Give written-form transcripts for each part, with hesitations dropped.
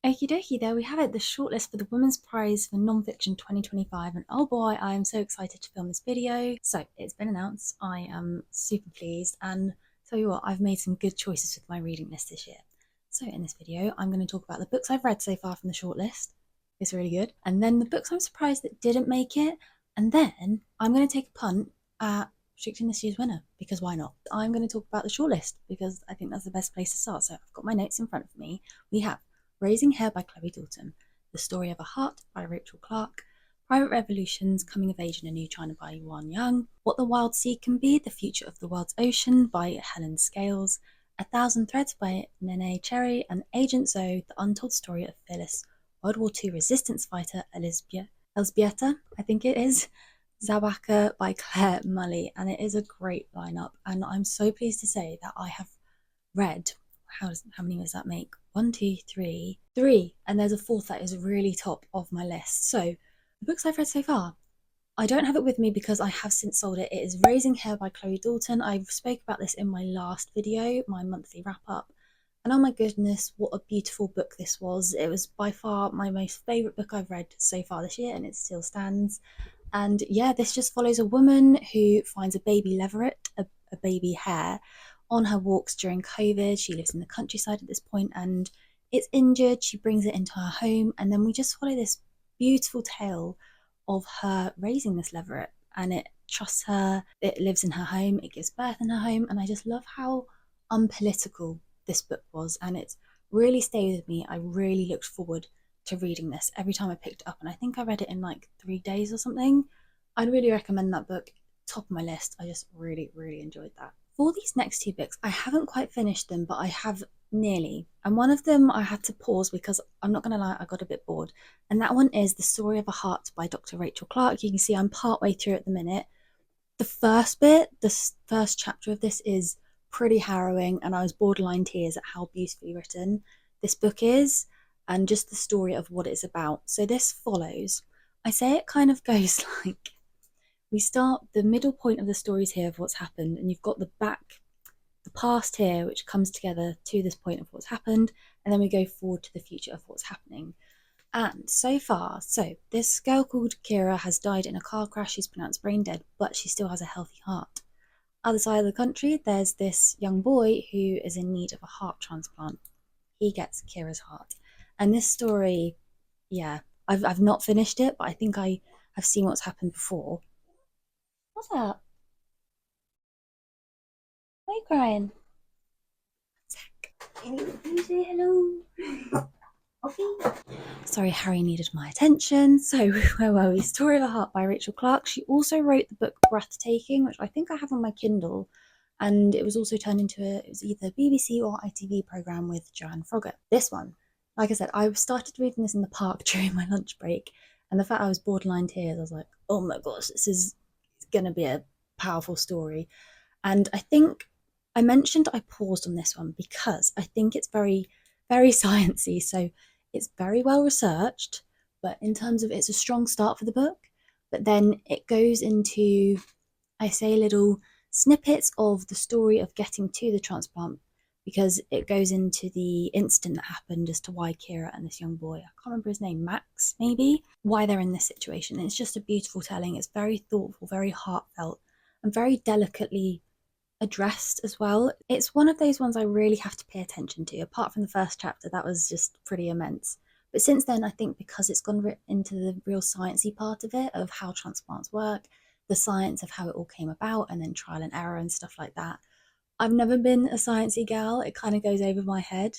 Okie dokie, there we have it, the shortlist for the Women's Prize for Non-Fiction 2025, and oh boy, I am so excited to film this video. So, it's been announced, I am super pleased, and tell you what, I've made some good choices with my reading list this year. So in this video, I'm going to talk about the books I've read so far from the shortlist. It's really good. And then the books I'm surprised that didn't make it, and then I'm going to take a punt at predicting this year's winner, because why not? I'm going to talk about the shortlist, because I think that's the best place to start. So I've got my notes in front of me. We have Raising Hair by Chloe Dalton, The Story of a Heart by Rachel Clark, Private Revolutions, Coming of Age in a New China by Yuan Yang, What the Wild Sea Can Be, The Future of the World's Ocean by Helen Scales, A Thousand Threads by Nene Cherry, and Agent Zoe, The Untold Story of fearless World War II resistance fighter Elzbieta, I think it is, Zawaka by Claire Mully. And it is a great lineup, and I'm so pleased to say that I have read, how many does that make? 1, 2, 3, 3, and there's a fourth that is really top of my list. So the books I've read so far, I don't have it with me because I have since sold it. It is Raising Hair by Chloe Dalton. I spoke about this in my last video, my monthly wrap up, and oh my goodness, what a beautiful book this was. It was by far my most favourite book I've read so far this year, and it still stands. And yeah, this just follows a woman who finds a baby leveret, a baby hare, on her walks during COVID. She lives in the countryside at this point and it's injured. She brings it into her home, and then we just follow this beautiful tale of her raising this leveret, and it trusts her, it lives in her home, it gives birth in her home. And I just love how unpolitical this book was, and it's really stayed with me. I really looked forward to reading this every time I picked it up, and I think I read it in like 3 days or something. I'd really recommend that book, top of my list. I just really enjoyed that. For these next two books, I haven't quite finished them, but I have nearly. And one of them I had to pause because I'm not going to lie, I got a bit bored. And that one is The Story of a Heart by Dr. Rachel Clark. You can see I'm partway through at the minute. The first bit, the first chapter of this is pretty harrowing, and I was borderline tears at how beautifully written this book is and just the story of what it's about. So this follows, I say it kind of goes like, we start, the middle point of the stories here of what's happened, and you've got the past here, which comes together to this point of what's happened, and then we go forward to the future of what's happening. And so far, so this girl called Kira has died in a car crash. She's pronounced brain dead, but she still has a healthy heart. Other side of the country, there's this young boy who is in need of a heart transplant. He gets Kira's heart. And this story, yeah, I've not finished it, but I think I have seen what's happened before. What's that? Why are you crying? Can you say hello? Okay. Sorry, Harry needed my attention. So where were we? Story of a Heart by Rachel Clark. She also wrote the book Breathtaking, which I think I have on my Kindle, and it was also turned into it was either BBC or ITV programme with Joanne Froggatt. This one, like I said, I started reading this in the park during my lunch break, and the fact I was borderline tears, I was like, oh my gosh, this is gonna be a powerful story. And I think I mentioned I paused on this one because I think it's very sciencey. So it's very well researched, but in terms of, it's a strong start for the book, but then it goes into, I say, little snippets of the story of getting to the transplant, because it goes into the incident that happened as to why Kira and this young boy, I can't remember his name, Max maybe, why they're in this situation. It's just a beautiful telling. It's very thoughtful, very heartfelt, and very delicately addressed as well. It's one of those ones I really have to pay attention to. Apart from the first chapter, that was just pretty immense. But since then, I think because it's gone into the real sciencey part of it, of how transplants work, the science of how it all came about, and then trial and error and stuff like that. I've never been a sciencey gal. It kind of goes over my head.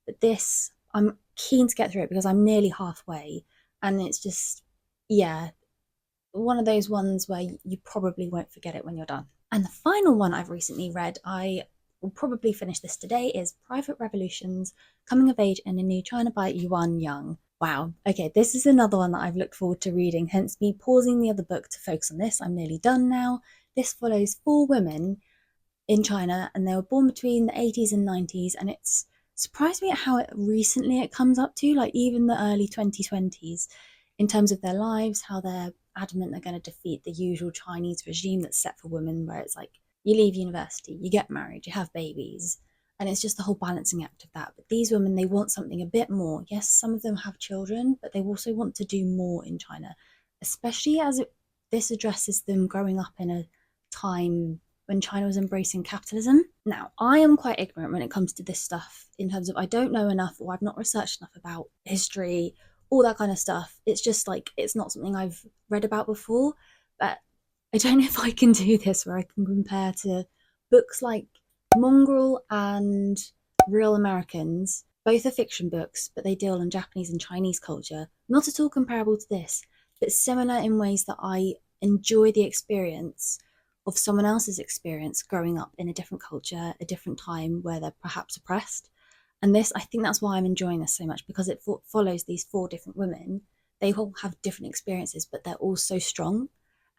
But this, I'm keen to get through it because I'm nearly halfway. And it's just, yeah, one of those ones where you probably won't forget it when you're done. And the final one I've recently read, I will probably finish this today, is Private Revolutions, Coming of Age in a New China by Yuan Yang. Wow, okay, this is another one that I've looked forward to reading, hence me pausing the other book to focus on this. I'm nearly done now. This follows 4 women in China, and they were born between the 80s and 90s, and it's surprised me at how recently it comes up to, like even the early 2020s, in terms of their lives, how they're adamant they're going to defeat the usual Chinese regime that's set for women, where it's like, you leave university, you get married, you have babies, And it's just the whole balancing act of that. But these women, they want something a bit more. Yes, some of them have children, but they also want to do more in China, especially as this addresses them growing up in a time when China was embracing capitalism. Now, I am quite ignorant when it comes to this stuff in terms of I don't know enough, or I've not researched enough about history, all that kind of stuff. It's just like, it's not something I've read about before. But I don't know if I can do this where I can compare to books like Mongrel and Real Americans. Both are fiction books, but they deal on Japanese and Chinese culture. Not at all comparable to this, but similar in ways that I enjoy the experience of someone else's experience growing up in a different culture, a different time where they're perhaps oppressed. And this, I think that's why I'm enjoying this so much, because it follows these 4 different women. They all have different experiences, but they're all so strong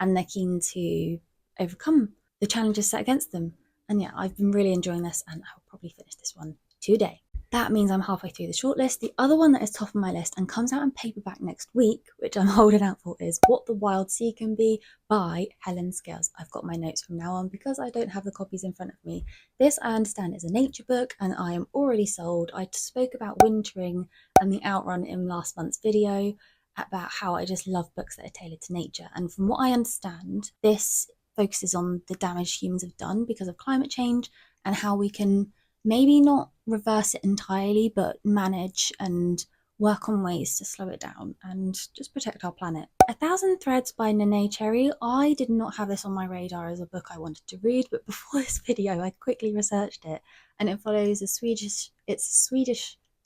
and they're keen to overcome the challenges set against them. And yeah, I've been really enjoying this, and I'll probably finish this one today. That means I'm halfway through the shortlist. The other one that is top of my list and comes out in paperback next week, which I'm holding out for, is What the Wild Sea Can Be by Helen Scales. I've got my notes from now on because I don't have the copies in front of me. This, I understand, is a nature book, and I am already sold. I spoke about wintering and the outrun in last month's video about how I just love books that are tailored to nature. And from what I understand, this focuses on the damage humans have done because of climate change and how we can maybe not reverse it entirely, but manage and work on ways to slow it down and just protect our planet. A Thousand Threads by Nene Cherry. I did not have this on my radar as a book I wanted to read, but before this video I quickly researched it, and it follows a Swedish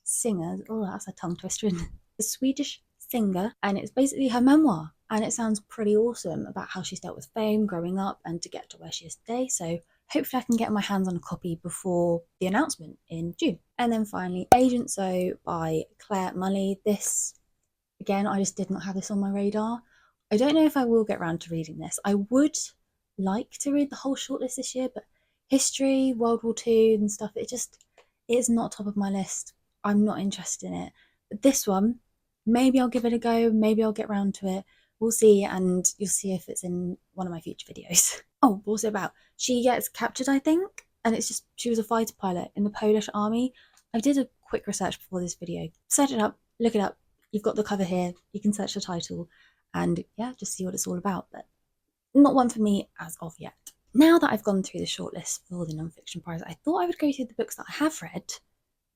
singer. Oh, that's a tongue twister. A Swedish singer, and it's basically her memoir, and it sounds pretty awesome about how she's dealt with fame growing up and to get to where she is today. So hopefully I can get my hands on a copy before the announcement in June. And then finally, Agent So by Claire Mully. This, again, I just did not have this on my radar. I don't know if I will get around to reading this. I would like to read the whole shortlist this year, but history, World War II and stuff, it's not top of my list. I'm not interested in it. But this one, maybe I'll give it a go, maybe I'll get round to it. We'll see, and you'll see if it's in one of my future videos. Oh, also about, she gets captured, I think, and it's just, she was a fighter pilot in the Polish army. I did a quick research before this video. Search it up, look it up. You've got the cover here, you can search the title, and yeah, just see what it's all about. But not one for me as of yet. Now that I've gone through the shortlist for the non-fiction prize, I thought I would go through the books that I have read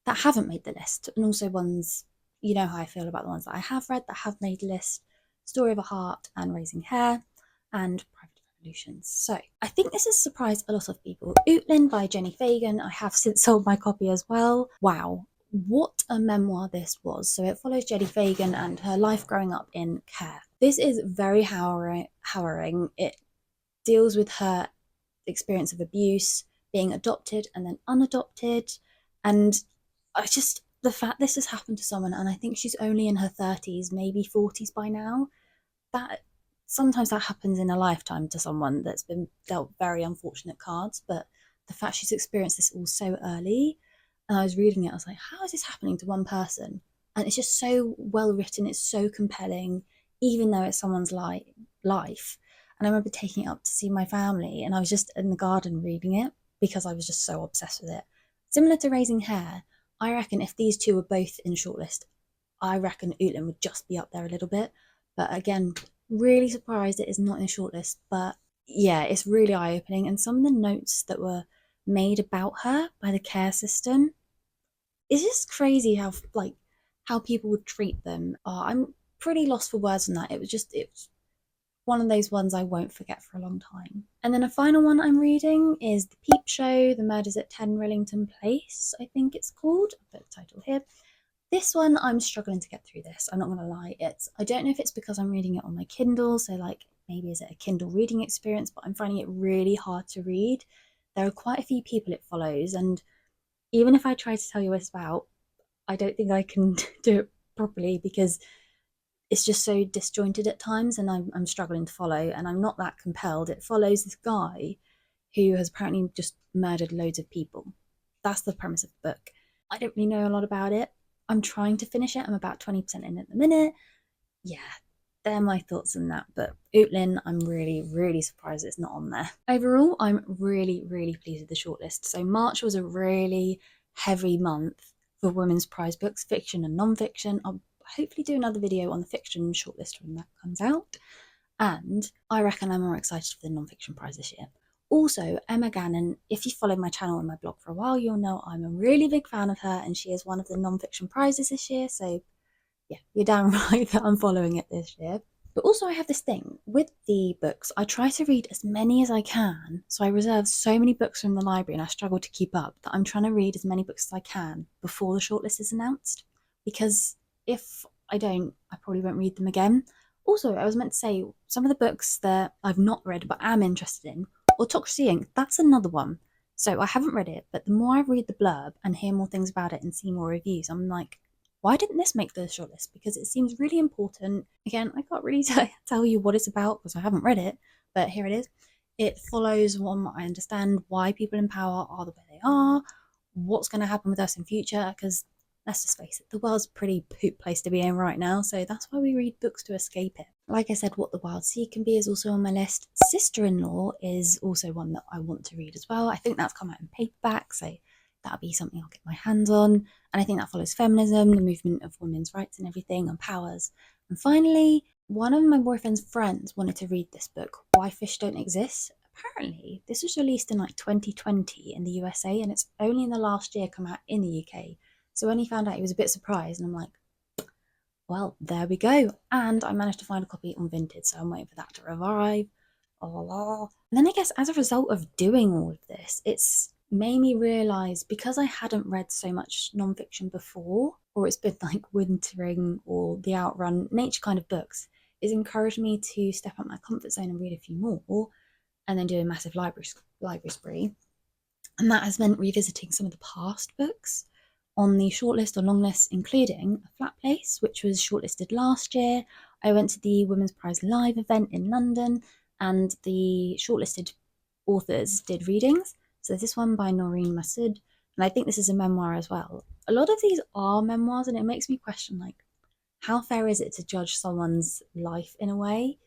that haven't made the list, and also ones, you know how I feel about the ones that I have read that have made the list. Story of a Heart and Raising Hair and Private Revolutions. So I think this has surprised a lot of people. Ootlin by Jenny Fagan. I have since sold my copy as well. Wow, what a memoir this was. So it follows Jenny Fagan and her life growing up in care. This is very harrowing. It deals with her experience of abuse, being adopted and then unadopted, and the fact this has happened to someone, and I think she's only in her 30s, maybe 40s by now, that sometimes that happens in a lifetime to someone that's been dealt very unfortunate cards. But the fact she's experienced this all so early, and I was reading it, I was like, how is this happening to one person? And it's just so well written, it's so compelling, even though it's someone's life. And I remember taking it up to see my family, and I was just in the garden reading it because I was just so obsessed with it. Similar to Raising Hair, I reckon if these two were both in shortlist, I reckon Ootlin would just be up there a little bit. But again, really surprised it is not in the shortlist. But yeah, it's really eye-opening. And some of the notes that were made about her by the care system, it's just crazy how people would treat them. I'm pretty lost for words on that. It was one of those ones I won't forget for a long time. And then a final one I'm reading is The Peep Show, The Murders at 10 Rillington Place, I think it's called. I'll put the title here. This one, I'm struggling to get through this. I'm not going to lie. I don't know if it's because I'm reading it on my Kindle, so like maybe is it a Kindle reading experience, but I'm finding it really hard to read. There are quite a few people it follows, and even if I try to tell you what it's about, I don't think I can do it properly because it's just so disjointed at times, and I'm struggling to follow, and I'm not that compelled. It follows this guy who has apparently just murdered loads of people. That's the premise of the book. I don't really know a lot about it. I'm trying to finish it. I'm about 20% in at the minute. Yeah, they're my thoughts on that. But Ootlin, I'm really, really surprised it's not on there. Overall, I'm really, really pleased with the shortlist. So March was a really heavy month for women's prize books, fiction and non-fiction. I'll hopefully do another video on the fiction shortlist when that comes out. And I reckon I'm more excited for the non-fiction prize this year. Also, Emma Gannon, if you follow my channel and my blog for a while, you'll know I'm a really big fan of her, and she is one of the non-fiction prizes this year. So yeah, you're damn right that I'm following it this year. But also I have this thing with the books, I try to read as many as I can. So I reserve so many books from the library and I struggle to keep up that I'm trying to read as many books as I can before the shortlist is announced. Because if I don't, I probably won't read them again. Also, I was meant to say, some of the books that I've not read but am interested in, Autocracy Inc., that's another one. So I haven't read it, but the more I read the blurb and hear more things about it and see more reviews, I'm like, why didn't this make the shortlist? Because it seems really important. Again, I can't really tell you what it's about because I haven't read it, but here it is. It follows, one I understand, why people in power are the way they are, what's going to happen with us in future, because let's just face it, the world's a pretty poop place to be in right now, so that's why we read books to escape it. Like I said, What the Wild Sea Can Be is also on my list. Sister-in-Law is also one that I want to read as well. I think that's come out in paperback, so that'll be something I'll get my hands on. And I think that follows feminism, the movement of women's rights and everything, and powers. And finally, one of my boyfriend's friends wanted to read this book, Why Fish Don't Exist. Apparently, this was released in like 2020 in the USA, and it's only in the last year come out in the UK. So when he found out, he was a bit surprised, and I'm like, well, there we go. And I managed to find a copy on Vinted, so I'm waiting for that to arrive. And then I guess as a result of doing all of this, it's made me realise, because I hadn't read so much non-fiction before, or it's been like wintering or the Outrun nature kind of books, it's encouraged me to step out my comfort zone and read a few more, and then do a massive library spree. And that has meant revisiting some of the past books on the shortlist or long list, including A Flat Place, which was shortlisted last year. I went to the Women's Prize Live event in London, and the shortlisted authors did readings. So this one by Noreen Massoud, and I think this is a memoir as well. A lot of these are memoirs, and it makes me question, like, how fair is it to judge someone's life in a way?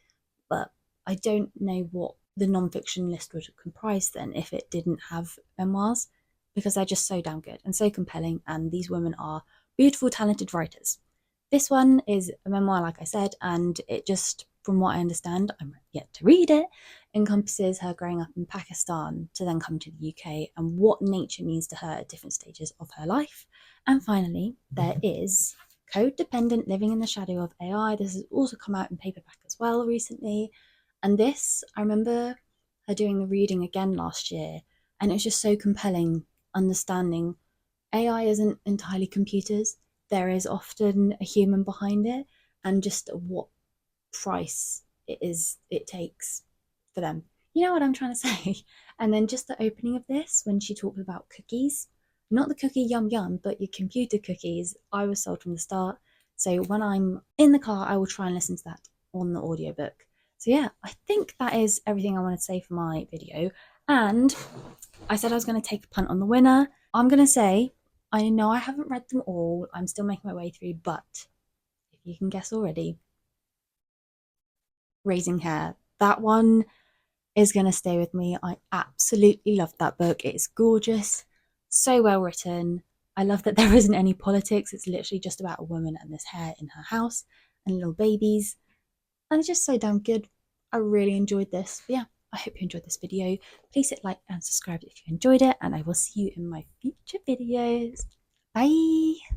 But I don't know what the non-fiction list would comprise then if it didn't have memoirs, because they're just so damn good and so compelling, and these women are beautiful, talented writers. This one is a memoir, like I said, and it just, from what I understand, I'm yet to read it, encompasses her growing up in Pakistan to then come to the UK and what nature means to her at different stages of her life. And finally, there is Codependent Living in the Shadow of AI. This has also come out in paperback as well recently. And this, I remember her doing the reading again last year, and it was just so compelling, understanding AI isn't entirely computers. There is often a human behind it, and just what price it takes for them. You know what I'm trying to say? And then just the opening of this, when she talked about cookies, not the cookie yum yum, but your computer cookies, I was sold from the start. So when I'm in the car, I will try and listen to that on the audiobook. So yeah, I think that is everything I wanted to say for my video. And I said I was going to take a punt on the winner. I'm going to say, I know I haven't read them all. I'm still making my way through, but if you can guess already, Raising Hair. That one is going to stay with me. I absolutely love that book. It is gorgeous, so well written. I love that there isn't any politics. It's literally just about a woman and this hair in her house and little babies. And it's just so damn good. I really enjoyed this. But yeah, I hope you enjoyed this video. Please hit like and subscribe if you enjoyed it, and I will see you in my future videos. Bye!